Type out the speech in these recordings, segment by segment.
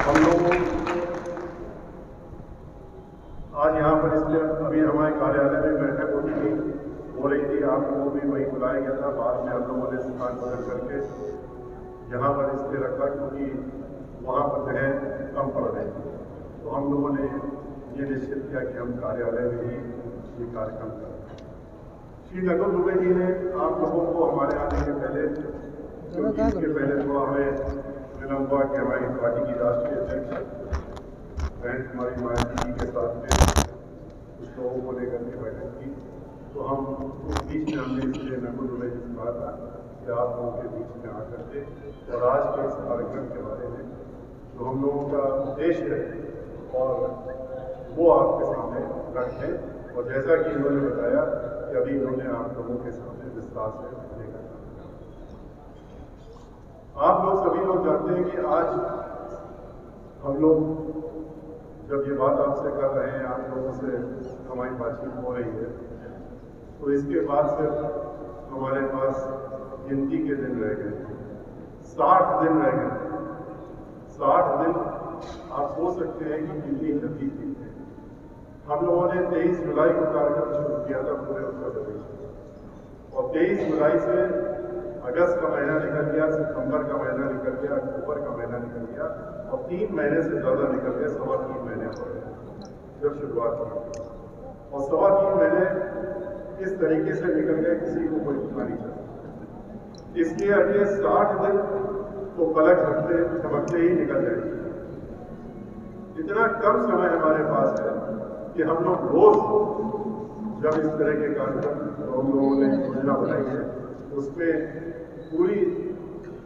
हम लोगों आज यहाँ पर इसलिए अभी हमारे कार्यालय में बैठक हो रही थी, आप लोगों को भी वही बुलाया गया था। बाद में हम लोगों ने स्थान बदल करके यहाँ पर इसलिए रखा क्योंकि वहाँ पर जगह कम पड़ रही थी। तो हम लोगों ने ये निश्चित किया कि हम कार्यालय में ही ये कार्यक्रम करें। श्री नकुल दुबे जी ने आप लोगों को हमारे आने के पहले, क्योंकि इसके पहले तो हमें विलम्ब हुआ कि हमारी पार्टी की राष्ट्रीय अध्यक्ष बहन कुमारी मायावती जी के साथ में कुछ लोगों को लेकर के बैठक की। तो हम उस बीच में हमने इसलिए नकुल दुबे जी से कहा था कि आप लोगों के बीच में आकर के और आज के इस कार्यक्रम के बारे में जो हम लोगों का उद्देश्य है और वो आपके सामने रखें। और जैसा कि इन्होंने बताया कि अभी इन्होंने आप लोगों के सामने विस्तार से रखने का काम किया। आप लोग सभी लोग जानते हैं कि आज हम लोग जब ये बात आपसे कर रहे हैं, आप लोगों से हमारी बातचीत हो रही है, तो इसके बाद सिर्फ हमारे पास गिनती के दिन रह गए, 60 दिन रह गए। 60 दिन आप सोच सकते हैं कि कितनी जल्दी थी। हम लोगों ने 23 जुलाई को कार्यक्रम शुरू किया था पूरे उत्तर प्रदेश में, और 23 जुलाई से अगस्त का महीना निकल गया, सितंबर का महीना निकल गया, अक्टूबर का महीना निकल गया, और 3 महीने से ज़्यादा निकल गए, 3.25 महीने हो गए जब शुरुआत की। और 3.25 महीने इस तरीके से निकल गए, किसी को कोई पता नहीं चला। इसलिए अगले 60 दिन तो पलक झपकते ही निकल जाएंगे। इतना कम समय हमारे पास है कि हम लोग रोज जब इस तरह के कार्यक्रम तो हम लोगों ने योजना बनाई है, उसमें पूरी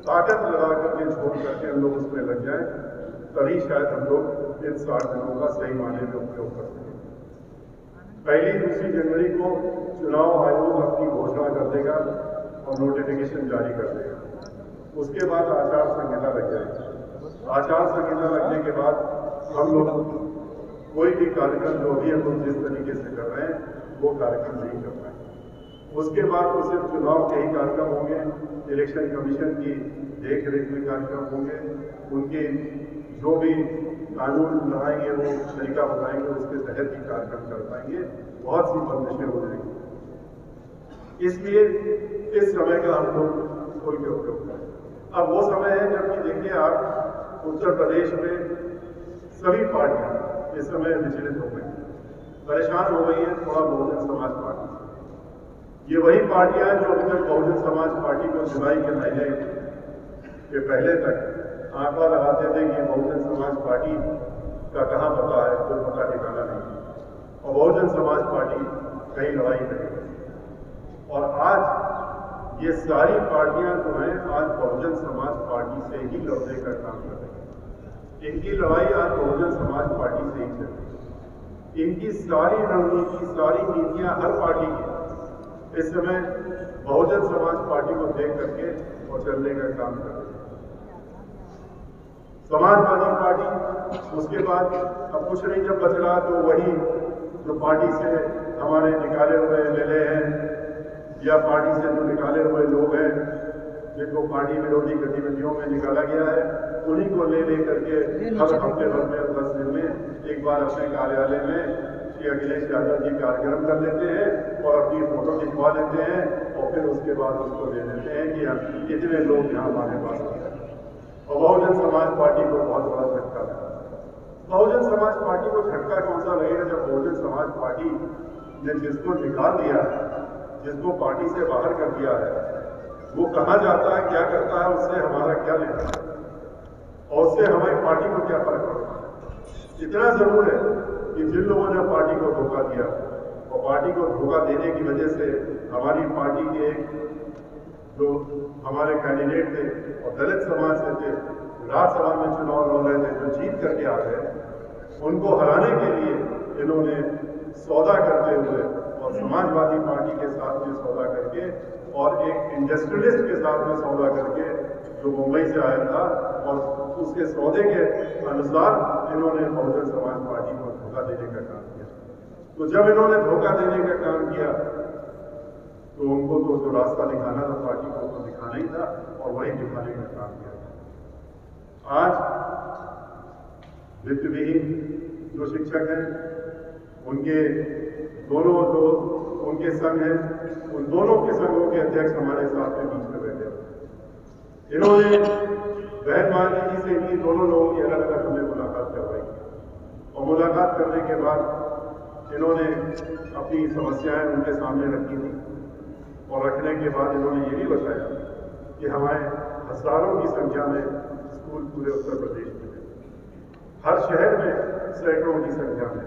ताकत लगा करके छोड़ करके हम लोग उसमें लग जाए, तभी शायद हम लोग इन 60 दिनों का सही मायने में उपयोग कर सकें। पहली दूसरी जनवरी को चुनाव आयोग अपनी घोषणा कर देगा और नोटिफिकेशन जारी कर देगा। उसके बाद आचार संहिता लग जाएगी। आचार संहिता लगने के बाद हम लोग कोई भी कार्यक्रम जो भी हम लोग जिस तरीके से कर रहे हैं वो कार्यक्रम नहीं कर पाएंगे। उसके बाद तो सिर्फ चुनाव के ही कार्यक्रम होंगे, इलेक्शन कमीशन की देख रेख में कार्यक्रम होंगे, उनके जो भी कानून बनाएंगे वो तरीका बताएंगे, उसके तहत ही कार्यक्रम कर पाएंगे। बहुत सी बंदिशें हो जाएंगी। इसलिए इस समय का हम लोग खुल के उपयोग करें। अब वो समय है जबकि देखिए आप उत्तर प्रदेश में सभी पार्टियां इस समय विचलित हो गई, परेशान हो गई हैं थोड़ा बहुजन समाज पार्टी से। ये वही पार्टियां हैं जो अभी तक बहुजन समाज पार्टी को जुलाई के महीने के पहले तक आंकड़ा लगाते थे कि बहुजन समाज पार्टी का कहाँ पता है, कोई पता ठिकाना नहीं, और बहुजन समाज पार्टी कहीं लड़ाई नहीं। और आज ये सारी पार्टियां जो हैं आज बहुजन समाज पार्टी से ही लड़ने का काम कर रही हैं। इनकी लड़ाई आज बहुजन समाज पार्टी से ही चल रही है। इनकी सारी रणनीति, सारी नीतियां हर पार्टी की इस समय बहुजन समाज पार्टी को देख करके और चलने का काम कर रही है। समाजवादी पार्टी उसके बाद अब कुछ नहीं जब बच रहा तो वही जो पार्टी से हमारे निकाले हुए एमएलए हैं या पार्टी से जो निकाले हुए लोग हैं जिनको पार्टी विरोधी गतिविधियों में निकाला गया है, उन्हीं को ले करके हर हफ्ते भर में 10 दिन में एक बार अपने कार्यालय में श्री अखिलेश यादव जी कार्यक्रम कर लेते हैं और अपनी फोटो खिंचवा लेते हैं और फिर उसके बाद उसको दे देते हैं कि हम कितने लोग यहाँ हमारे पास आते हैं। और बहुजन समाज पार्टी को बहुत बड़ा झटका लगा। बहुजन समाज पार्टी को झटका कौन सा लगेगा जब बहुजन समाज पार्टी ने जिसको निकाल दिया है, जिसको पार्टी से बाहर कर दिया है, वो कहाँ जाता है, क्या करता है, उससे हमारा क्या लेना है और उससे हमारी पार्टी को क्या फर्क पड़ता है। इतना जरूर है कि जिन लोगों ने पार्टी को धोखा दिया और पार्टी को धोखा देने की वजह से हमारी पार्टी के जो हमारे कैंडिडेट थे और दलित समाज से थे, राज्यसभा में चुनाव लड़ रहे थे, जो जीत करके आ गए, उनको हराने के लिए इन्होंने सौदा करते हुए और समाजवादी पार्टी के साथ में सौदा करके और एक इंडस्ट्रियलिस्ट के साथ में सौदा करके जो मुंबई से आया था और उसके सौदे के अनुसार इन्होंने बहुजन समाज पार्टी को धोखा देने का काम किया। तो जब इन्होंने धोखा देने का काम किया तो उनको तो जो रास्ता दिखाना था पार्टी को तो दिखाना ही था और वही दिखाने का काम किया। आज वित्त विहीन जो शिक्षक हैं, उनके दोनों जो उनके संघ हैं, उन दोनों के संघों के अध्यक्ष हमारे साथ में बीच में बैठे हुए। इन्होंने बहन माली जी से भी दोनों लोगों की अलग अलग हमें मुलाकात करवाई और मुलाकात करने के बाद इन्होंने अपनी समस्याएं उनके सामने रखी थी और रखने के बाद इन्होंने ये भी बताया कि हमारे हजारों की संख्या में स्कूल पूरे उत्तर प्रदेश में है, हर शहर में सैकड़ों की संख्या में,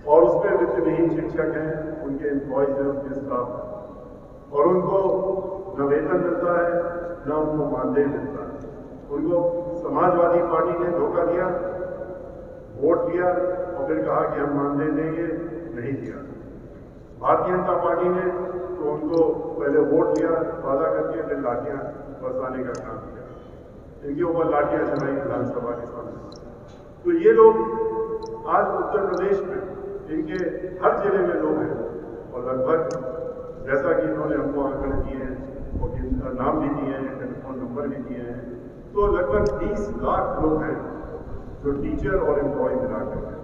और उसमें वित्त विहीन शिक्षक हैं, उनके एम्प्लॉयज हैं, उनके स्टाफ हैं, और उनको न वेतन मिलता है न उनको मानदेय मिलता है। उनको समाजवादी पार्टी ने धोखा दिया, वोट दिया और फिर कहा कि हम मानदेय देंगे, नहीं दिया। भारतीय जनता पार्टी ने तो उनको पहले वोट दिया, वादा करके फिर लाठियां बरसाने का काम किया, इनके ऊपर लाठियां चलाई विधानसभा के सामने। तो ये लोग आज उत्तर प्रदेश में इनके हर जिले में लोग हैं और लगभग जैसा कि इन्होंने हमको आंकड़े दिए हैं और नाम भी दिए हैं, टेलीफोन नंबर भी दिए हैं, तो लगभग 30 लाख लोग हैं जो टीचर और एम्प्लॉय मिलाकर हैं।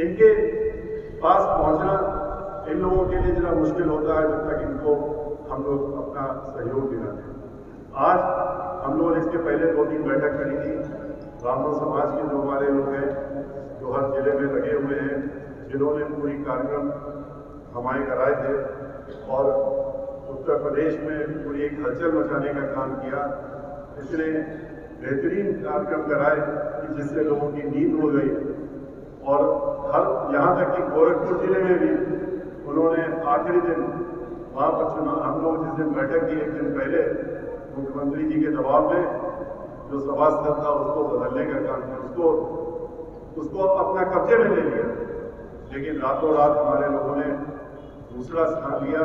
इनके पास पहुंचना इन लोगों के लिए जरा मुश्किल होता है जब तक इनको हम लोग अपना सहयोग दिलाते हैं। आज हम लोगों ने इसके पहले 2-3 बैठक करी थी। ब्राह्मण समाज के जो हमारे लोग हैं जो हर जिले में लगे हुए हैं, जिन्होंने पूरी कार्यक्रम हमारे कराए थे और उत्तर प्रदेश में पूरी एक हलचल मचाने का काम किया। इसने बेहतरीन कार्यक्रम कराए कि जिससे लोगों की नींद हो गई और हर यहाँ तक कि गोरखपुर जिले में भी उन्होंने आखिरी दिन वहाँ पर हम लोग जिस दिन बैठक की एक दिन पहले मुख्यमंत्री जी के दबाव में जो सभा स्थल था उसको बदलने का काम किया, उसको अपना कब्जे में ले लिया, लेकिन रातों रात हमारे लोगों ने दूसरा स्थान लिया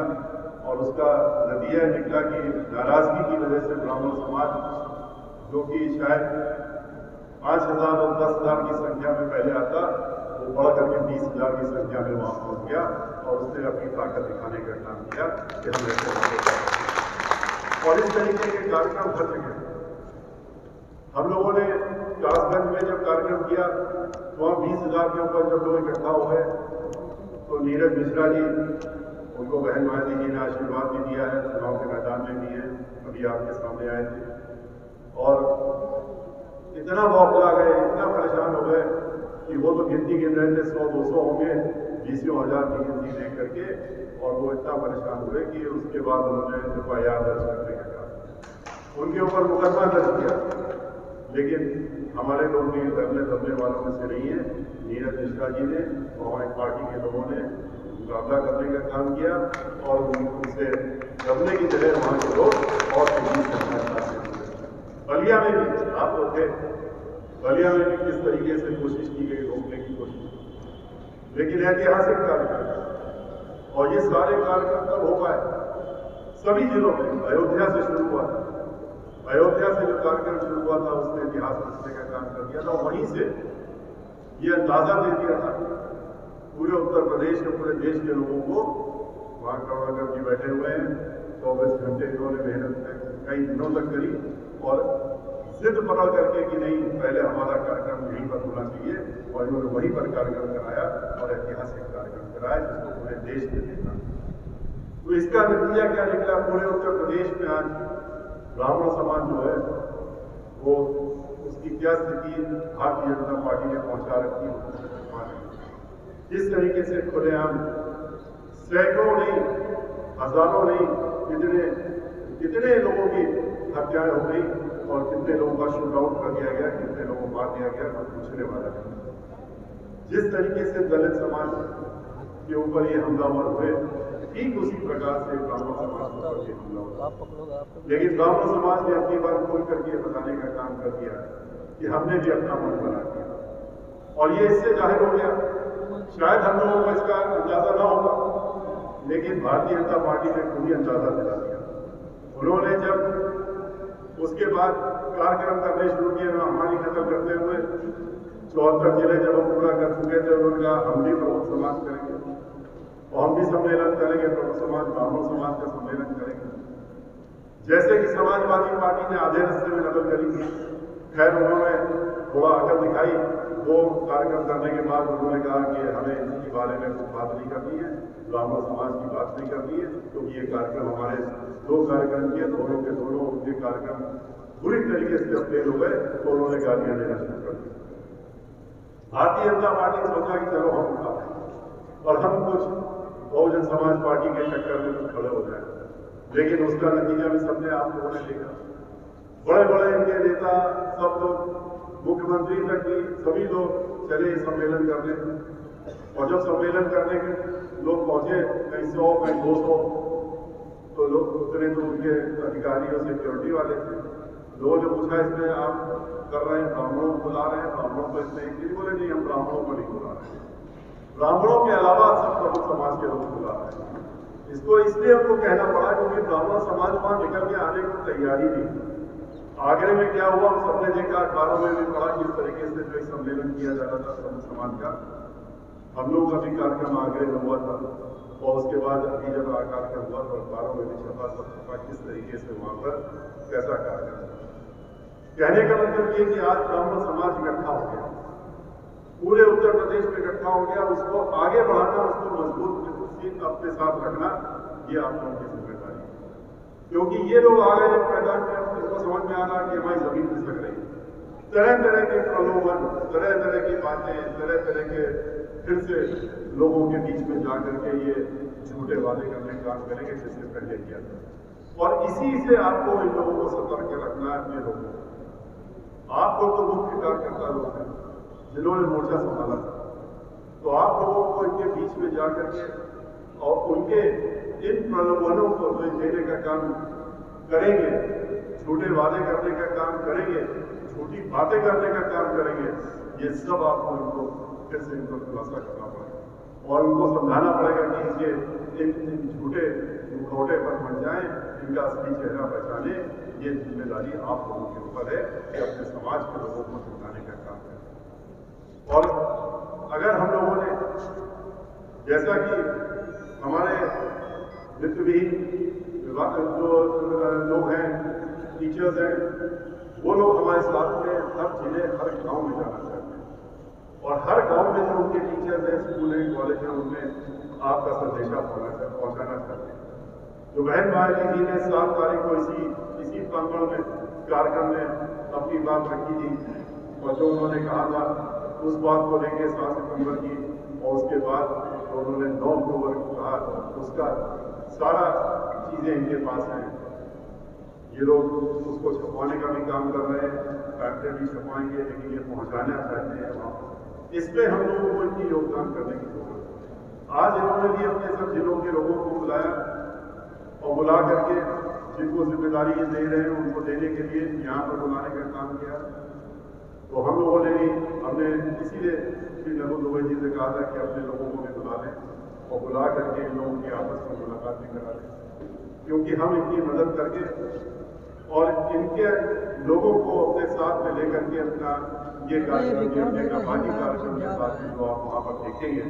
और उसका नतीजा निकला कि नाराजगी की वजह से ब्राह्मण समाज जो कि शायद 5,000 और 10,000 की संख्या में पहले आता, वो बढ़ करके 20,000 की संख्या में वहां पहुंच गया और उसने अपनी ताकत दिखाने का काम किया कि हम ऐसे और इस तरीके के कार्यक्रम कर सके। हम लोगों ने कासगंज में जब कार्यक्रम किया तो वहाँ 20,000 के ऊपर जब लोग इकट्ठा हुए तो नीरज मिश्रा जी, उनको बहन माली जी ने आशीर्वाद भी दिया है, चुनाव के मैदान में भी है, अभी आपके सामने आए थे, और इतना बौखला गए, इतना परेशान हो गए कि वो तो गिनती गिन रहे थे 100-200 होंगे, 20,000 की गिनती देख करके, और वो इतना परेशान हुए कि उसके बाद उन्होंने FIR दर्ज करने का कहा, उनके ऊपर मुकदमा दर्ज किया। लेकिन हमारे लोग भी डरने दबने वालों में से नहीं है। नीरज मिश्रा जी ने और हमारी पार्टी के लोगों ने मुकाबला करने का काम किया और उनसे दबने की जगह वहाँ के लोग और बलिया में भी आप लोग थे, बलिया में भी किस तरीके से कोशिश की गई रोकने की कोशिश, लेकिन ऐतिहासिक कार्यक्रम और ये सारे कार्यक्रम कब हो पाए? सभी जिलों में अयोध्या से शुरू हुआ था। अयोध्या से जो कार्यक्रम शुरू हुआ था उसने इतिहास रचने का काम कर दिया था और वहीं से ये अंदाजा दे दिया था पूरे उत्तर प्रदेश के, पूरे देश के लोगों को। वहाँ करुणाकर जी बैठे हुए हैं, 24 घंटे इन्होंने मेहनत कई दिनों तक करी और जिद पकड़ करके कि नहीं, पहले हमारा कार्यक्रम यहीं पर होना चाहिए, और इन्होंने वहीं पर कार्यक्रम कराया और ऐतिहासिक कार्यक्रम कराया जिसको पूरे देश में देखा। तो इसका नतीजा क्या निकला? पूरे उत्तर प्रदेश में आज ब्राह्मण समाज जो है वो उसकी क्या स्थिति भारतीय जनता पार्टी ने पहुंचा रखी है। जिस तरीके से खुलेआम सैकड़ों नहीं, हजारों नहीं, कितने लोगों की हत्याएं हो गई और कितने लोगों का शूट आउट कर दिया गया, कितने लोगों को मार दिया गया, कोई पूछने वाला नहीं। जिस तरीके से दलित समाज के ऊपर ये हमलावर हुए, ठीक उसी प्रकार से ब्राह्मण समाज के ऊपर ये हमला हुआ। लेकिन ब्राह्मण समाज ने अपनी बार खोल करके बताने का काम कर दिया कि हमने भी अपना मन बना दिया और ये इससे जाहिर हो गया। शायद हम लोगों को इसका अंदाजा ना होगा, लेकिन भारतीय जनता पार्टी ने खुद ही अंदाजा दिला दिया। उन्होंने जब उसके बाद कार्यक्रम करने शुरू किए, हमारी खत्म करते हुए 74 जिले जब हम पूरा कर चुके थे, उन्होंने कहा हम भी प्रमुख समाज करेंगे और हम भी सम्मेलन करेंगे, प्रमुख समाज ब्राह्मण समाज का सम्मेलन करेंगे। जैसे कि समाजवादी पार्टी ने आधे रास्ते में नकल करी थी, खैर उन्होंने थोड़ा अकल दिखाई भाई वो कार्यक्रम करने के बाद उन्होंने कहा कि हमें इनके बारे में कुछ बात नहीं करनी है, ब्राह्मण समाज की बात नहीं करनी है, क्योंकि ये कार्यक्रम हमारे 2 कार्यक्रम किए, दोनों के दोनों ये कार्यक्रम बुरी तरीके से जब फेल हो गए तो उन्होंने गालियां देना शुरू कर दी। भारतीय जनता पार्टी ने सोचा कि चलो हम उठा और हम कुछ बहुजन समाज पार्टी के टक्कर में कुछ खड़े हो जाए, लेकिन उसका नतीजा भी सबने आप लोगों ने देखा। बड़े बड़े इनके नेता सब लोग, मुख्यमंत्री तक भी सभी लोग चले सम्मेलन करने, और जब सम्मेलन करने के लोग पहुंचे कहीं 100 कहीं 200, तो लोग उतने तो उनके अधिकारियों सिक्योरिटी वाले थे। लोगों ने पूछा इसमें आप कर रहे हैं, ब्राह्मणों को बुला रहे हैं, ब्राह्मणों को इसमें एक बोले नहीं, हम ब्राह्मणों को नहीं बुला रहे हैं, ब्राह्मणों के अलावा सब प्रमुख समाज के लोग बुला रहे हैं। इसको इसलिए हमको कहना पड़ा क्योंकि ब्राह्मण समाज वहां निकल के आने को तैयारी नहीं। आगरे में क्या हुआ हम सबने देखा, अखबारों में भी पढ़ा किस तरीके से जो सम्मेलन किया जा रहा था प्रमुख समाज का। हम लोग का भी कार्यक्रम आगरे में हुआ था, और उसके बाद अभी जब कार्यक्रम हुआ तो अखबारों में भी छपा, सब छपा किस तरीके से वहां पर कैसा कार्यक्रम। कहने का मतलब ये कि आज ब्राह्मण समाज इकट्ठा हो गया, पूरे उत्तर प्रदेश में इकट्ठा हो गया, उसको आगे बढ़ाना, उसको मजबूत अपने साथ रखना, ये आप लोगों की जिम्मेदारी है। क्योंकि ये लोग आ गए मैदान में, उनको समझ में आ रहा कि हमारी जमीन खिसक रही, तरह तरह के प्रलोभन, तरह तरह की बातें, तरह तरह के फिर से लोगों के बीच में जाकर के ये झूठे वादे करने का काम करेंगे जिससे पहले किया था। और इसी से आपको इन लोगों को सतर्क रखना है, अपने लोगों को। आप लोग तो मुख्य कार्यकर्ता लोग हैं जिन्होंने मोर्चा संभाला था, तो आप लोगों को इनके बीच में जाकर के और उनके इन प्रलोभनों को देने का काम करेंगे, झूठे वादे करने का काम करेंगे, झूठी बातें करने का काम करेंगे, ये सब आपको इनको फिर से इनको खुलासा करना पड़ेगा और उनको समझाना पड़ेगा कि इन झूठे मुखौटे पर बन जाए, इनका असली चेहरा पहचाने। ये जिम्मेदारी आप लोगों के ऊपर है कि अपने समाज के लोगों को समझाने का काम करें। और अगर हम लोगों ने, जैसा कि हमारे वित्तविहीन जो लोग हैं, टीचर्स हैं, वो लोग हमारे साथ में हर जिले हर गांव में जाना चाहते हैं और हर गांव में जो उनके टीचर्स हैं, स्कूल हैं, कॉलेज हैं, उनमें आपका संदेशा पहुंचाना चाहते हैं। जो बहन मायावती जी ने 7 तारीख को इसी प्रांगण में कार्यक्रम में अपनी बात रखी थी और जो उन्होंने कहा था उस बात को लेकर 7 सितंबर की, और उसके बाद तो उन्होंने 9 अक्टूबर को कहा, उसका सारा चीजें इनके पास हैं। ये लोग उसको छपवाने का भी काम कर रहे हैं, पैम्फलेट भी छपवाएंगे, लेकिन ये पहुंचाना चाहते हैं वहाँ। इसमें हम लोगों को इनकी योगदान करने की जरूरत है। आज इन्होंने भी अपने सब जिलों के लोगों को बुलाया और बुला करके जिनको जिम्मेदारी ये दे रहे हैं उनको देने के लिए यहाँ पर बुलाने का काम किया। तो हम लोगों ने भी, हमने इसीलिए श्री नगु दुबे जी से कहा था कि अपने लोगों को भी बुला लें और बुला करके इन लोगों की आपस में मुलाकात भी करा लें, क्योंकि हम इनकी मदद करके और इनके लोगों को अपने साथ में लेकर के अपना ये कार्यक्रम, अपने का बाकी कार्यक्रम के साथ में जो आप वहाँ पर देखेंगे,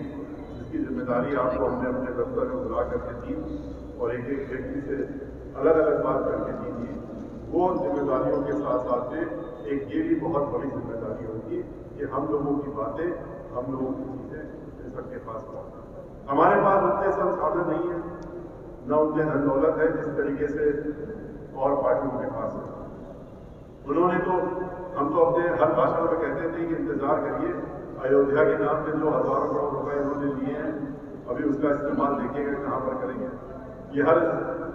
जिसकी जिम्मेदारी आपको हमने अपने दफ्तर में बुला करके दी और एक एक व्यक्ति से अलग अलग बात करके दी थी, वो जिम्मेदारियों के साथ साथ में एक ये भी बहुत बड़ी जिम्मेदारी होगी कि हम लोगों की बातें, हम लोगों की चीजें सबके पास पहुंचे। हमारे पास उतने संसाधन नहीं है, न उतने धन दौलत है जिस तरीके से और पार्टियों के पास है। उन्होंने तो, हम तो अपने हर भाषण में कहते थे कि इंतजार करिए, अयोध्या के नाम पे जो हजारों करोड़ रुपए उन्होंने लिए हैं, अभी उसका इस्तेमाल देखिएगा कहाँ पर करेंगे। ये हर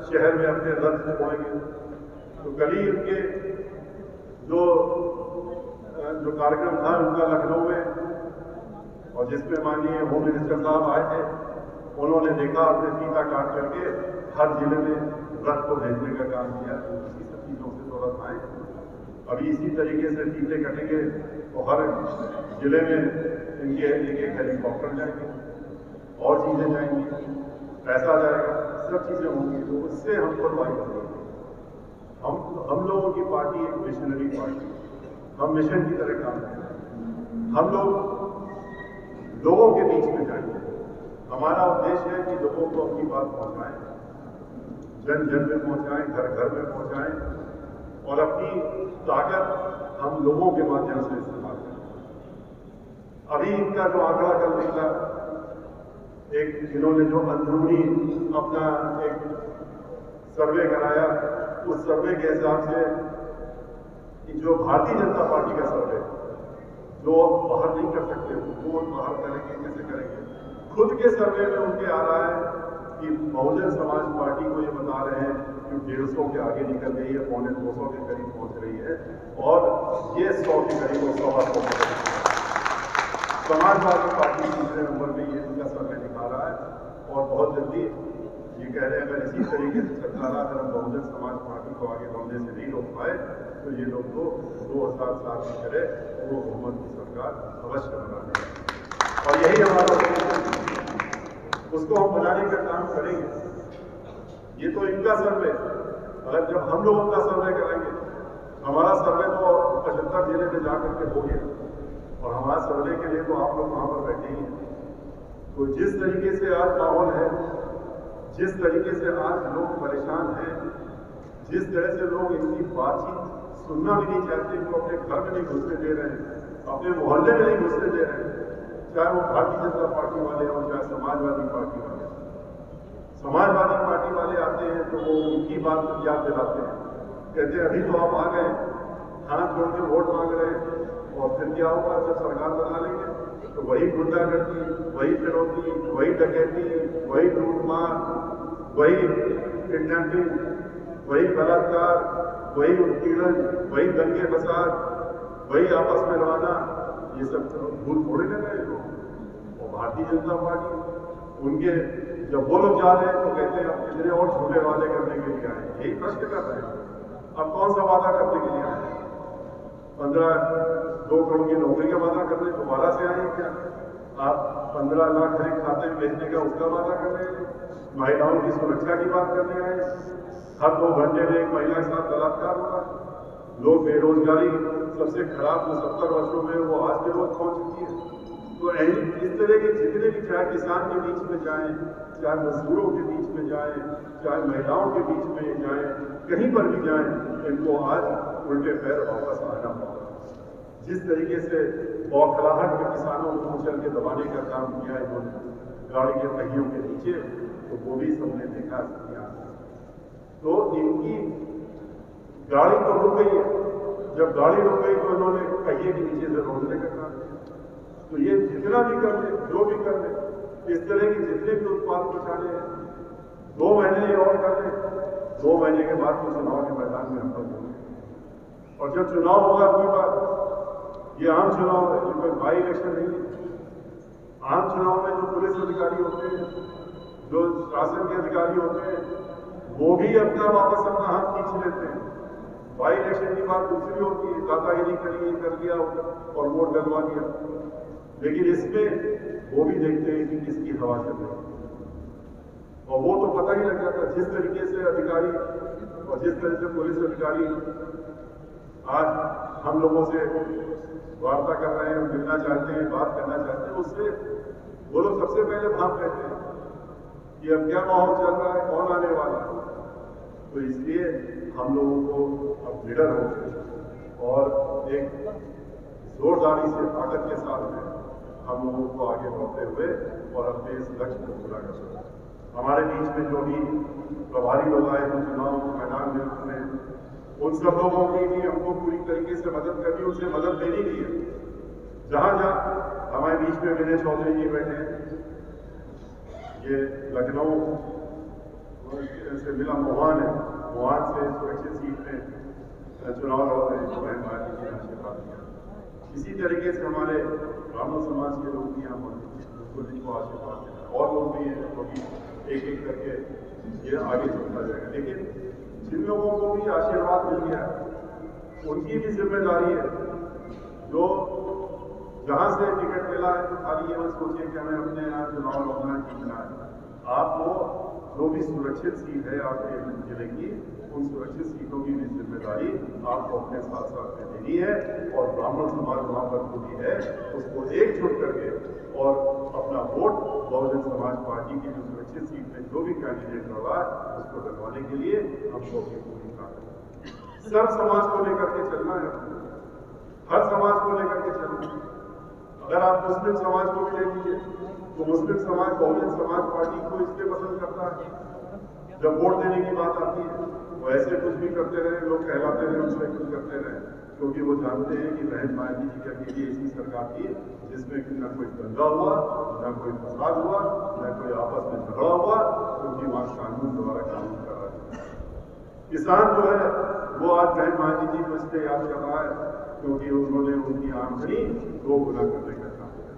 शहर में अपने रथ छुपाएंगे। तो कल ही उनके जो कार्यक्रम था उनका लखनऊ में, और जिसमें माननीय होम मिनिस्टर साहब आए थे, उन्होंने देखा अपने फीता काट करके हर जिले में रथ को भेजने का काम किया। इसी सब चीजों से थोड़ा आए, अभी इसी तरीके से फीते कटेंगे तो हर जिले में इनके एक हेलीकॉप्टर जाएंगे और चीजें जाएंगी, पैसा जाएगा, सब चीजें होंगी। तो उससे हमको लड़ाई करनी है। हम लोगों की पार्टी एक मिशनरी पार्टी, हम मिशन की तरह काम करें। हम लोगों के बीच में जाएंगे। हमारा उद्देश्य है कि लोगों को अपनी बात पहुंचाएं, जन जन में पहुंचाएं, घर घर में पहुंचाएं और अपनी ताकत हम लोगों के माध्यम से इस्तेमाल करें। अभी इनका जो आंकड़ा कल निकला, एक इन्होंने जो अंदरूनी अपना एक सर्वे कराया, उस सर्वे के हिसाब से जो भारतीय जनता पार्टी का सर्वे जो बाहर नहीं कर सकते, वो बाहर करेंगे, कैसे करेंगे? खुद के सर्वे में उनके आ रहा है कि बहुजन समाज पार्टी को ये बता रहे हैं कि 150 के आगे निकल गई है, 250 के करीब पहुंच रही है, और ये 100 के करीब और 125 समाजवादी पार्टी दूसरे नंबर पे ये उनका सर्वे दिखा रहा है। और बहुत जल्दी ये कह रहे हैं अगर इसी तरीके से चलता रहा, अगर हम बहुजन समाज पार्टी को आगे बढ़ने से नहीं रोक पाए तो ये लोग तो 2007 की तरह वो बहुमत की सरकार अवश्य बना देंगे, और यही हमारा उसको हम बनाने का काम करेंगे। ये तो इनका सर्वे, अगर जब हम लोग उनका सर्वे करेंगे, हमारा सर्वे तो 75 जिले में जाकर के हो गया, और हमारा सर्वे के लिए तो आप लोग वहां पर बैठे ही हैं। तो जिस तरीके से आज माहौल है, जिस तरीके से आज लोग परेशान हैं, जिस तरह से लोग इनकी बातचीत सुनना भी नहीं चाहते, वो अपने घर में नहीं घुसने दे रहे हैं, अपने मोहल्ले में नहीं घुसने दे रहे हैं, चाहे वो भारतीय जनता पार्टी वाले हों, चाहे समाजवादी पार्टी वाले। समाजवादी पार्टी वाले आते हैं तो वो उनकी बात याद दिलाते हैं, कहते हैं अभी तो आप आ गए, हाथ जोड़ के वोट मांग रहे हैं, और फिर क्या होगा जब सरकार बना लेंगे तो वही गुंडागर्दी, वही फिरौती, वही डकैती, वही लूटमार, वही किडनैपिंग, वही बलात्कार, वही उत्पीड़न, वही दंगे फसाद, वही आपस में लड़ाना, ये सब भूल थोड़े न गए लोग। और भारतीय जनता पार्टी उनके जब वो लोग जा रहे हैं तो कहते हैं अब कितने और छोटे वादे करने के लिए आए, यही प्रश्न कर रहे हैं। अब कौन सा वादा करने के लिए आए? 2 करोड़ की नौकरी का वादा करने दोबारा से आए क्या? आप 15 लाख हर एक खाते में भेजने का उसका वादा कर रहे हैं? महिलाओं की सुरक्षा की बात करने आए? हर 2 घंटे में एक महिला के साथ बलात्कार होगा। लोग बेरोजगारी सबसे खराब जो 70 वर्षों में वो आज के रोज पहुंच चुकी है। तो इस तरह के जितने भी, चाहे किसान के बीच में जाएं, चाहे मजदूरों के बीच में जाएं, चाहे महिलाओं के बीच में जाएं, कहीं पर भी जाएं, इनको आज उल्टे पैर वापस आना होगा। जिस तरीके से बौखलाहट में किसानों को चल के दबाने का काम किया इन्होंने गाड़ी के पहियों के नीचे, तो वो भी सबने देखा किया। तो इनकी गाड़ी तो रुक गई है, जब गाड़ी रुक गई तो इन्होंने पहिए के नीचे से रोकने का काम किया। तो ये जितना भी कर ले, जो भी कर ले, इस तरह के जितने भी उत्पाद पहुंचाने हैं, 2 महीने और कर ले, 2 महीने के बाद तो चुनाव के मैदान में हम लोग होंगे। और जब चुनाव होगा कोई बात, ये आम चुनाव है, ये कोई बाई इलेक्शन नहीं है। आम चुनाव में जो पुलिस अधिकारी होते हैं, जो शासन के अधिकारी होते हैं, वो भी वापस अपना हाथ खींच लेते हैं। बाई इलेक्शन की बात दूसरी होती है, दादागिरी करी, कर दिया और वोट डलवा दिया। लेकिन इसमें वो भी देखते हैं कि किसकी हवा चल रही है, और वो तो पता ही लग जाता। जिस तरीके से अधिकारी और जिस तरह से पुलिस अधिकारी आज हम लोगों से वार्ता कर रहे हैं, मिलना चाहते हैं, बात करना चाहते हैं, उससे वो लोग सबसे पहले भाप लेते हैं कि अब क्या माहौल चल रहा है, कौन आने वाला है। तो इसलिए हम लोगों को अब निडर हो और एक जोरदारी से, ताकत के साथ में हम लोगों को आगे बढ़ते हुए और अपने इस लक्ष्य को पूरा कर सकते हैं। हमारे बीच में जो भी प्रभारी लोग आए हैं चुनाव मैदान में, उन सब लोगों की भी हमको पूरी तरीके से मदद करनी, उनसे मदद लेनी भी है। जहां जहां हमारे बीच में विनय चौधरी जी बैठे हैं, ये लखनऊ से मिला मोहान है, मोहान से सुरक्षित सीट में चुनाव लड़ रहे हैं, तो बहन भाई जी ने आशीर्वाद दिया। इसी तरीके से हमारे ब्राह्मण समाज के लोग भी यहाँ मौजूद, जिनको आशीर्वाद देना, और लोग भी हैं जो भी एक एक करके ये आगे चलता जाएगा। लेकिन जिन लोगों को भी आशीर्वाद मिल गया, उनकी भी जिम्मेदारी है, जो जहां से टिकट मिला है तो खाली ये मत सोचिए कि हमें अपने यहाँ चुनाव लड़ना जीतना है। आपको जो भी सुरक्षित सीट है आपके जिले की, उन सुरक्षित सीटों की भी जिम्मेदारी आपको अपने साथ साथ में देनी है, और ब्राह्मण समाज वहां पर जो भी है उसको एकजुट करके और अपना वोट बहुजन समाज पार्टी की जो सुरक्षित सीट में जो भी कैंडिडेट लड़ा उसको डलवाने के लिए हमको अपनी पूरी ताकत, सब समाज को लेकर के चलना है, हर समाज को लेकर के चलना है। अगर आप आप मुस्लिम समाज को भी ले लीजिए, तो मुस्लिम समाज बहुजन समाज पार्टी को इसलिए पसंद करता है, जब वोट देने की बात आती है वो ऐसे कुछ भी करते रहे, लोग कहलाते रहे, उसमें कुछ करते रहे, क्योंकि वो जानते हैं कि बहन मायावती जी के अकेली ऐसी सरकार थी जिसमें कि न कोई दंगा हुआ, न कोई फसाद हुआ, न कोई आपस में झगड़ा हुआ, क्योंकि वहां कानून द्वारा कानून कर रहा है। किसान जो है वो आज बहन मायावती जी को इसलिए याद कर रहा है क्योंकि उन्होंने उनकी आमदनी 2 गुना करने का काम किया।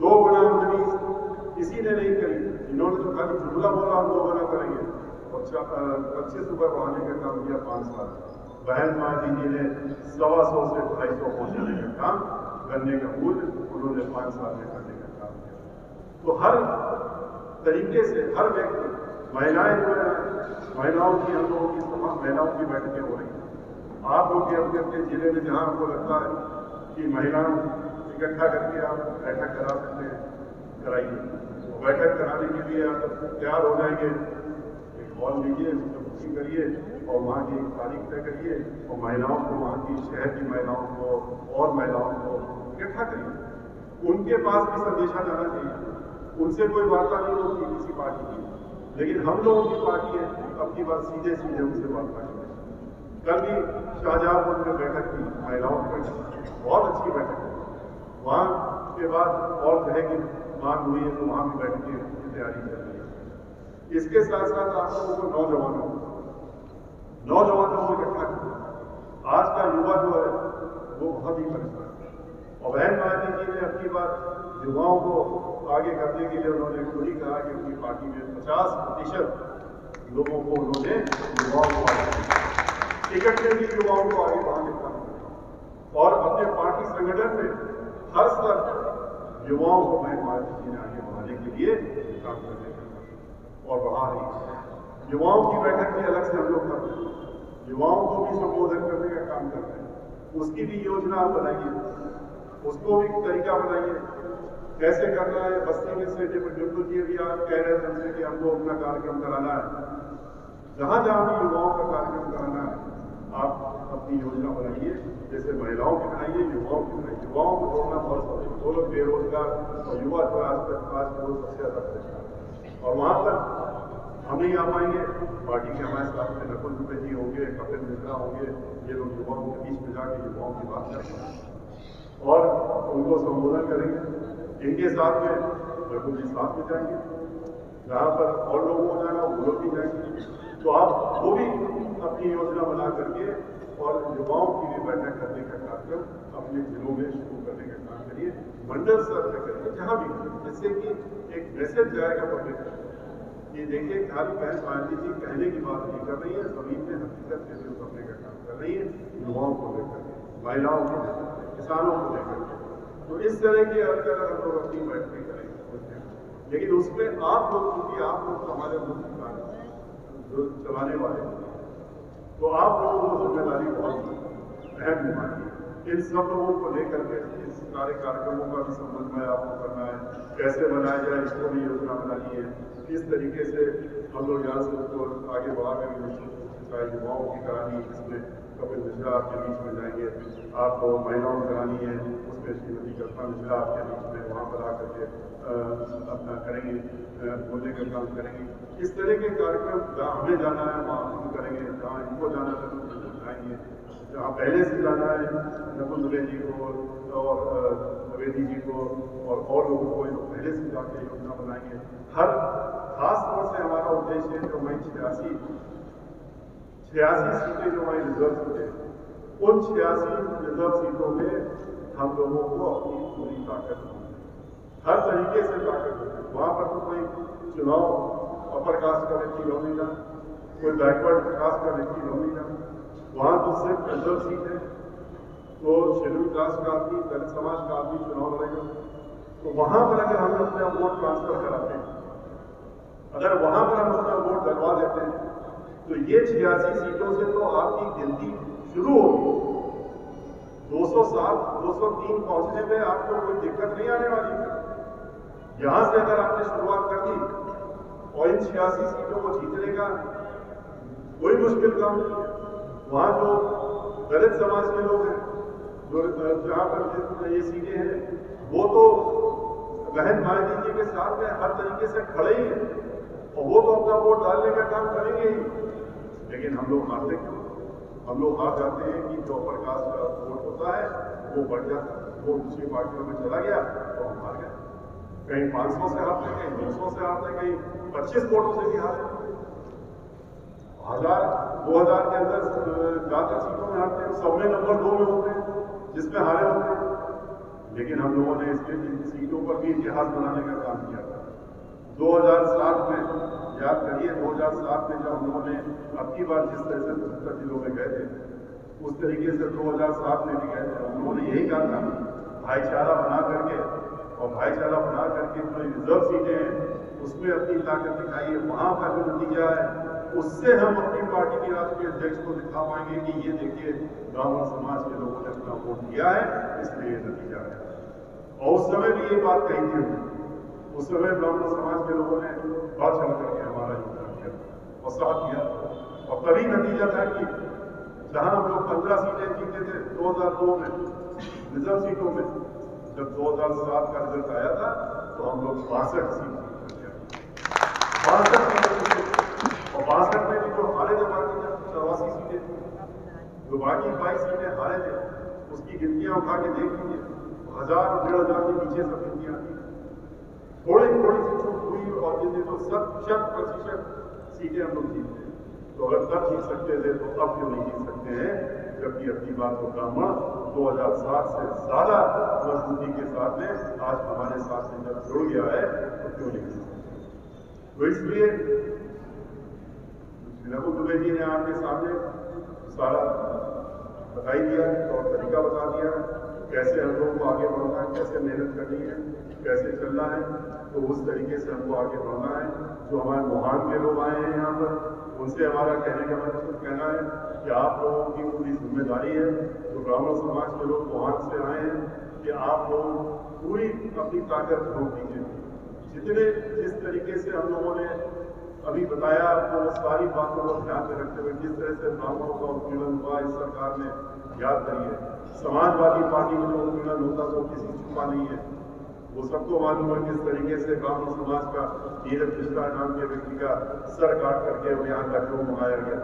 2 गुना आमदनी किसी ने नहीं करी, इन्होंने तो खाली जुमला बोला हम 2 गुना करेंगे, और 25 रुपये बढ़ाने का काम किया 5 साल। बहन मायावती जी ने 125 से 250 पहुंचाने का काम करने का मूल्य उन्होंने 5 साल में करने का काम किया। तो हर तरीके से हर व्यक्ति, महिलाएं जो है, महिलाओं की, हम लोगों की तमाम महिलाओं की बैठकें हो रही हैं। आप लोग अपने अपने जिले में जहां आपको लगता है कि महिलाओं इकट्ठा करके आप बैठक करा सकते हैं, कराइए। बैठक कराने के लिए आप तैयार हो जाएंगे, एक हॉल लीजिए, उसमें बुकिंग करिए और वहाँ की तारीख तय करिए और महिलाओं को, वहाँ की शहर की महिलाओं को और महिलाओं को इकट्ठा करिए। उनके पास भी संदेशा जाना चाहिए, उनसे कोई वार्ता नहीं होती किसी पार्टी की, लेकिन हम लोगों की पार्टी है, अपनी बात सीधे सीधे उनसे वार्ता करें। कल भी शाहजहांपुर में बैठक थी, महिलाओं की बैठक, बहुत अच्छी बैठक थी। वहाँ के बाद और जगह की मांग हुई है तो वहाँ भी बैठने की तैयारी चल रही है। इसके साथ साथ आप लोगों को नौजवानों को इकट्ठा करना। आज का युवा जो है वो बहुत ही परेशान है और बहन मायावती जी ने अपनी बात युवाओं को आगे करने के लिए उन्होंने खुद ही कहा कि उनकी पार्टी में 50% लोगों को उन्होंने युवाओं को आगे टिकट में भी युवाओं को आगे बढ़ाने का और अपने पार्टी संगठन में हर स्तर युवाओं को बहन मायावती जी ने आगे बढ़ाने के लिए काम करने का और बढ़ा रही है। युवाओं की बैठक भी अलग से हम लोग कर रहे हैं, युवाओं को भी संबोधन करने का काम कर रहे हैं। उसकी भी योजना आप बनाइए, उसको भी तरीका बनाइए कैसे करना है। बस्ती में से बिल्कुल जी भी आप कह रहे थे हमसे कि हमको अपना कार्यक्रम कराना है, जहां जहां भी युवाओं का कार्यक्रम कराना है आप अपनी योजना बनाइए, जैसे महिलाओं की बनाइए, युवाओं की बनाइए। युवाओं को जोड़ना बहुत जरूरी है, वो लोग बेरोजगार और युवा जो आज के लोग सबसे ज्यादा परेशान है और वहां पर हम नहीं आ पाएंगे। पार्टी के हमारे साथ में नकुल दुबे जी होंगे, कपिल मिश्रा होंगे, ये लोग युवाओं के बीच में जाके युवाओं की बात करेंगे और उनको संबोधन करेंगे। इनके साथ में नकुल जी साथ में जाएंगे, जहाँ पर और लोग हो जाना वो लोग भी जाएंगे। तो आप वो भी अपनी योजना बना करके और युवाओं की भी बैठक करने का कार्यक्रम अपने जिलों में शुरू करने का काम करिए, मंडल स्तर पर करिए, जहाँ भी करिए, जिससे कि एक मैसेज जाएगा पब्लिक ये देखिए खाली बहन मायावती जी कहने की बात नहीं कर रही है, जमीन में हकीकत के शुरू करने का काम कर रही है, युवाओं को लेकर के, महिलाओं को लेकर के, किसानों को लेकर के। तो इस तरह की अगर हम लोग अपनी बैठकें करेंगे, लेकिन उसमें आप लोग, क्योंकि आप लोग हमारे मुख्य कार्य जो चलाने वाले हैं, तो आप लोगों को जिम्मेदारी बहुत अहम निभानी है। इन सब लोगों को लेकर के इस सारे कार्यक्रमों का भी समन्वय आपको करना है, कैसे बनाया जाए इसको भी योजना बनानी है, किस तरीके से हम लोग यहाँ से उसको आगे बढ़ा कर युवाओं की करानी, जिसमें कपिल मिश्रा आपके बीच में जाएंगे, आपको महिलाओं की करानी है, उसमें श्रीमती कल्पना मिश्रा आपके बीच में वहाँ पर आकर के अपना करेंगे, बोलने का काम करेंगे। इस तरह के कार्यक्रम जहाँ हमें जाना है वहाँ हम करेंगे, जहाँ इनको जाना है तो जाएंगे, जहाँ पहले से जाना है नकुल दुबे जी को और द्विवेदी जी को और लोगों को पहले से जाके योजना बनाएंगे। हर खास तौर से हमारा उद्देश्य है जो वही 86 सीटें जो वही रिजर्व सीटें, उन 86 रिजर्व सीटों में हम लोगों को अपनी पूरी ताकत हर तरीके से ताकत है। वहाँ पर तो कोई चुनाव अपर कास्ट का व्यक्ति लड़ नहीं जाए, कोई बैकवर्ड कास्ट का व्यक्ति लड़ नहीं जाए, वहाँ तो सिर्फ रिजर्व सीट है, तो शेड्यूल कास्ट का आदमी, दलित समाज का आदमी चुनाव लड़ेगा। तो वहाँ पर अगर हम अपना वोट ट्रांसफर कराते हैं, अगर वहाँ पर हम अपना वोट डलवा देते हैं, तो ये 86 सीटों से तो आपकी गिनती शुरू होगी। 207, 203 पहुंचने में आपको कोई दिक्कत नहीं आने वाली है। यहां से अगर आपने शुरुआत कर दी और इन 86 सीटों को जीतने का कोई मुश्किल काम नहीं है। वहां जो दलित समाज के लोग हैं जो जहाँ पर ये सीटें हैं वो तो बहन भाई जी के साथ में हर तरीके से खड़े ही हैं और वो तो अपना वोट डालने का काम करेंगे ही, लेकिन हम लोग हारते क्यों? हम लोग हार जाते हैं कि जो अपर कास्ट का वोट होता है वो बढ़ जाता है, वो दूसरी पार्टियों में चला गया तो हम हार गए। कहीं 500 से हारते हैं, कहीं 200 से हारते हैं, कहीं 25 वोटों से भी हारते हैं। 1000 2000 के अंदर ज्यादा सीटों में हारते हैं, सब में नंबर 2 में होते हैं जिसमें हारे होते हैं। लेकिन हम लोगों ने इसके सीटों पर भी इतिहास बनाने का काम किया था। 2007 में याद करिए, 2007 में जब हम लोगों ने अब की बार जिस तरह से 75 जिलों में गए थे उस तरीके से 2007 में भी गए थे। हम लोगों ने यही कहा था भाईचारा बना करके, और भाईचारा बना करके जो रिजर्व सीटें हैं उसमें अपनी ताकत दिखाइए। वहां का जो नतीजा है उससे हम अपनी पार्टी के राष्ट्रीय अध्यक्ष को दिखा पाएंगे कि ये देखिए ब्राह्मण समाज के लोगों ने अपना वोट दिया है, इसलिए ये नतीजा है। और उस समय भी ये बात कही थी हमने, उस समय ब्राह्मण समाज के लोगों ने बात चल करके हमारा योगदान किया और साथ दिया, और तभी नतीजा था कि जहां हम लोग 15 सीटें जीते थे 2002 में रिजर्व सीटों में, जब 2007 का रिजल्ट आया था तो हम लोग 62 सीट जीते थे। 62 सीटें, और 62 में भी जो हारे थे बाकी 84 सीटें थी, जो बाकी 22 सीटें हारे थे उसकी गिनतियां उठा के देख लीजिए, 1000 और 1500 के पीछे सब गिनतियां थी। थोड़ी थोड़ी सी छूट हुई और जितने तो 100% सीटें हम लोग जीते। तो अगर तब जीत सकते थे तो अब क्यों नहीं जीत सकते हैं, जबकि अपनी बात को ब्राह्मण 2007 से ज्यादा मजबूती के साथ में आज हमारे साथ में जब जुड़ गया है तो क्यों नहीं जीत सकते। तो इसलिए रघु दुबे जी ने आपके सामने सारा बताई दिया और तरीका बता दिया कैसे हम लोगों को आगे बढ़ना है, कैसे मेहनत करनी है, कैसे चलना है। तो उस तरीके से हमको आगे बढ़ना है। जो हमारे वुहान के लोग आए हैं यहाँ पर, उनसे हमारा कहने का मतलब कहना है कि आप लोगों की पूरी जिम्मेदारी है, जो ब्राह्मण समाज के लोग वुहान से आए हैं, कि आप लोग पूरी अपनी ताकत झोंक दीजिए। जिस तरीके से हम लोगों ने अभी बताया आपको, सारी बातों को ध्यान में रखते हुए जिस तरह से ब्राह्मणों का उत्पीड़न हुआ इस सरकार ने, याद करिए समाजवादी पार्टी में जो उत्पीड़न होता तो किसी छुपा नहीं है, वो सबको मालूम है किस तरीके से ब्राह्मण समाज का नीरज मिश्रा नाम के व्यक्ति का सर काट करके वो यहाँ लखनऊ मंगाया गया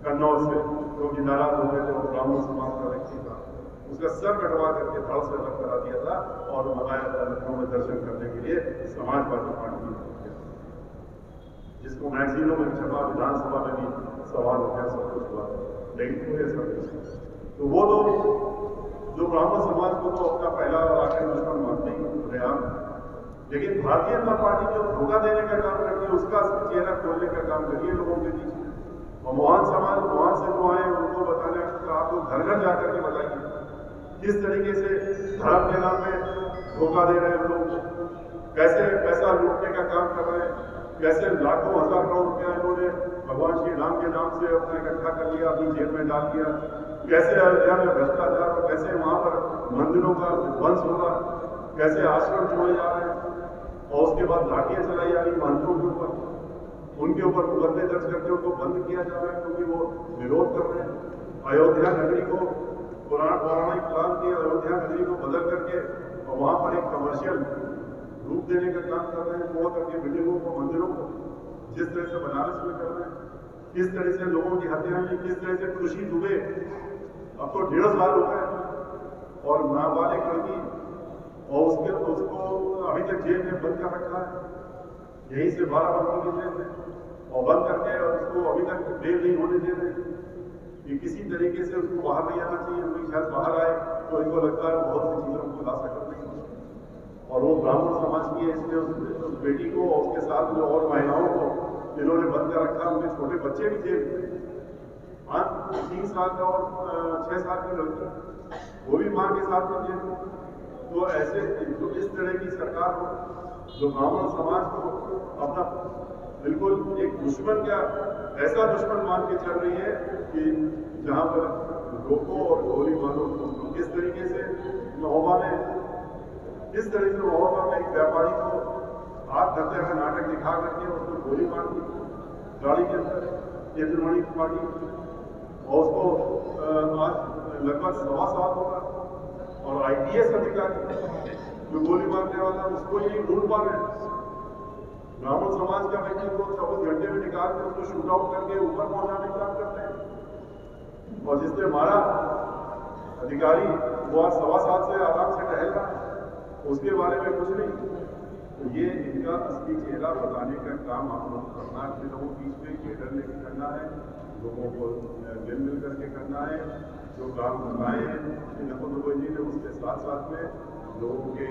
कन्नौज से, क्योंकि नाराज हो गए थे, वो ब्राह्मण समाज का व्यक्ति था, उसका सर कटवा करके धड़ से अलग करा दिया था और मंगाया था लखनऊ में दर्शन करने के लिए समाजवादी पार्टी में, जिसको मैगजीनों में छपा, विधानसभा में भी सवाल हो गया, सब कुछ हुआ, लेकिन पूरे सब तो वो तो जो ब्राह्मण समाज को तो अपना पहला और आखिरी दुश्मन मानते ही रहे हम, लेकिन भारतीय जनता पार्टी जो धोखा देने का काम करती है उसका चेहरा खोलने का काम करिए लोगों के बीच में। और मोहन समाज वहां से जो आए उनको बताने का आप लोग घर घर जाकर के बताइए किस तरीके से धर्म के नाम पे धोखा दे रहे हैं लोग, कैसे पैसा लूटने का काम कर रहे हैं, कैसे लाखों हजार करोड़ रुपया इन्होंने भगवान श्री राम के नाम से अपना इकट्ठा कर लिया, अपनी जेब में डाल दिया, कैसे अयोध्या में भ्रष्टाचार और कैसे वहां पर मंदिरों का ध्वंस होगा, कैसे आश्रम छोड़े जा रहे हैं और उसके बाद लाठियां चलाई जा रही मंत्रों के ऊपर, उनके ऊपर मुकदमे दर्ज करके उनको बंद किया जा रहा है क्योंकि वो विरोध कर रहे हैं। अयोध्या नगरी को पौराणिक काल की अयोध्या नगरी को बदल करके और वहां पर एक कमर्शियल रूप देने का काम कर रहे हैं, वो करके बिल्डिंगों को, मंदिरों को जिस तरह से बनारस में कर रहे हैं, किस तरह से लोगों की हत्या हुई, किस तरह से खुशी दुबे अब तो 1.5 साल हो गए और नाबालिग लड़की और उसको अभी तक जेल में बंद कर रखा है, यहीं से 12 बंदी की जेल में और बंद करके और उसको अभी तक बेल नहीं होने दे रहे कि किसी तरीके से उसको बाहर नहीं आना चाहिए, क्योंकि शायद बाहर आए तो इनको लगता है बहुत सी चीज़ों को खुलासा कर देंगे और वो ब्राह्मण समाज की है, इसलिए उस बेटी को और उसके साथ जो और महिलाओं को जिन्होंने बंद कर रखा, उनके छोटे बच्चे भी जेल में, 3 साल का और 6 साल की लड़की, वो भी मां के साथ में जेल में। तो ऐसे जो इस तरह की सरकार हो जो ब्राह्मण समाज को अपना बिल्कुल एक दुश्मन क्या ऐसा दुश्मन मान के चल रही है कि जहां पर रोको और गोली मारो, तो किस तरीके से महोबा में किस तरह से महोबा में एक व्यापारी को आत्महत्या का नाटक दिखा करके उसको गोली मार दी गाड़ी के अंदर, केंद्रमणि पार्टी और उसको आज लगभग 1.25 साल होगा, और IPS अधिकारी जो गोली मारने वाला उसको ये ढूंढ पा रहे हैं। ब्राह्मण समाज का व्यक्ति को 24 घंटे में निकाल के उसको शूट आउट करके ऊपर पहुंचाने का काम करते हैं, और जिसने मारा अधिकारी वो आज 1.25 साल से आराम से टहल रहा है, उसके बारे में कुछ नहीं। तो ये इनका असली चेहरा बताने का काम आप लोग करना है, लोगों के बीच में केडर लेके करना है, लोगों को मिल करके करना है। जो काम करवाए हैं नकुल गोगोई जी ने, उसके साथ साथ में लोगों के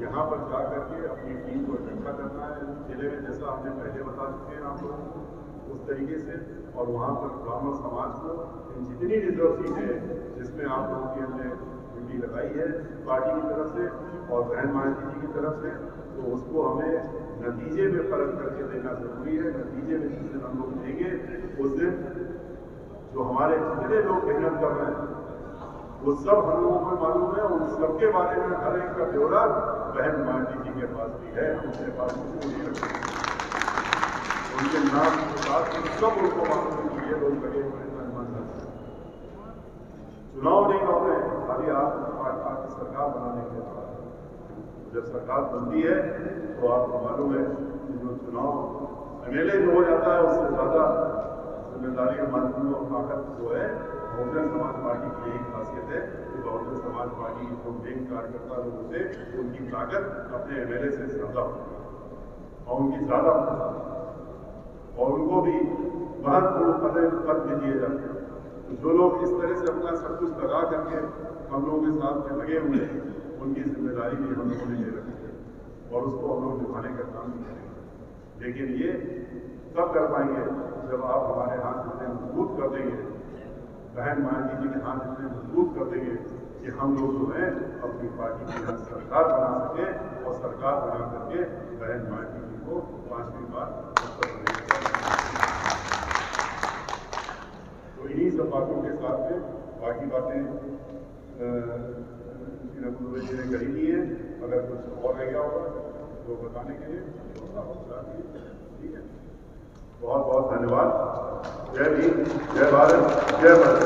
यहाँ पर जा करके अपनी टीम को इकट्ठा करना है जिले में, जैसा हमने पहले बता चुके हैं आप लोगों को उस तरीके से, और वहाँ पर ब्राह्मण समाज को जितनी रिजर्व सीट है जिसमें आप लोगों की हमने ड्यूटी लगाई है पार्टी की तरफ से और बहन मायावती जी की तरफ से, तो उसको हमें नतीजे में फर्क करके देना जरूरी है। नतीजे में जिस दिन हम लोग देंगे उस दिन जो हमारे जितने लोग मेहनत कर रहे हैं वो सब हम लोगों को मालूम है, उन सबके बारे में हर एक का ब्यौरा बहन मायावती जी के पास भी है, उनके पास नहीं रखते, उनके नाम के साथ सब उनको मालूम है कि ये लोग लगे हुए चुनाव नहीं लड़ रहे हैं, खाली आपकी सरकार बनाने के बाद जब सरकार बनती है तो आपको मालूम है कि जो चुनाव MLA जो हो जाता है उससे ज्यादा जिम्मेदारी और माध्यम और ताकत जो है बहुजन समाज पार्टी की यही खासियत है कि बहुजन समाज पार्टी जो मेन कार्यकर्ता लोग होते हैं उनकी ताकत अपने MLA से ज्यादा होती है और उनकी ज्यादा और उनको भी महत्वपूर्ण पद भी दिए जाते हैं। जो लोग इस तरह से अपना सब कुछ लगा करके हम लोगों के साथ में लगे हुए हैं उनकी जिम्मेदारी भी हम लोगों ने ले रखी है और उसको हम लोग निभाने का काम भी करेंगे। लेकिन ये तब कर पाएंगे जब आप हमारे हाथ इतने मजबूत कर देंगे, बहन मायावती जी के हाथ इतने मजबूत कर देंगे कि हम लोग जो है अपनी पार्टी की सरकार बना सके और सरकार बना करके बहन मायावती जी को 5वीं बार उत्तर प्रदेश। तो इन्हीं सब बातों के साथ में बाकी बातें नकुल गोगोई जी ने कही दी है। अगर कुछ और रह गया होगा तो बताने के लिए ठीक है। बहुत बहुत धन्यवाद। जय भीम, जय भारत, जय भारत।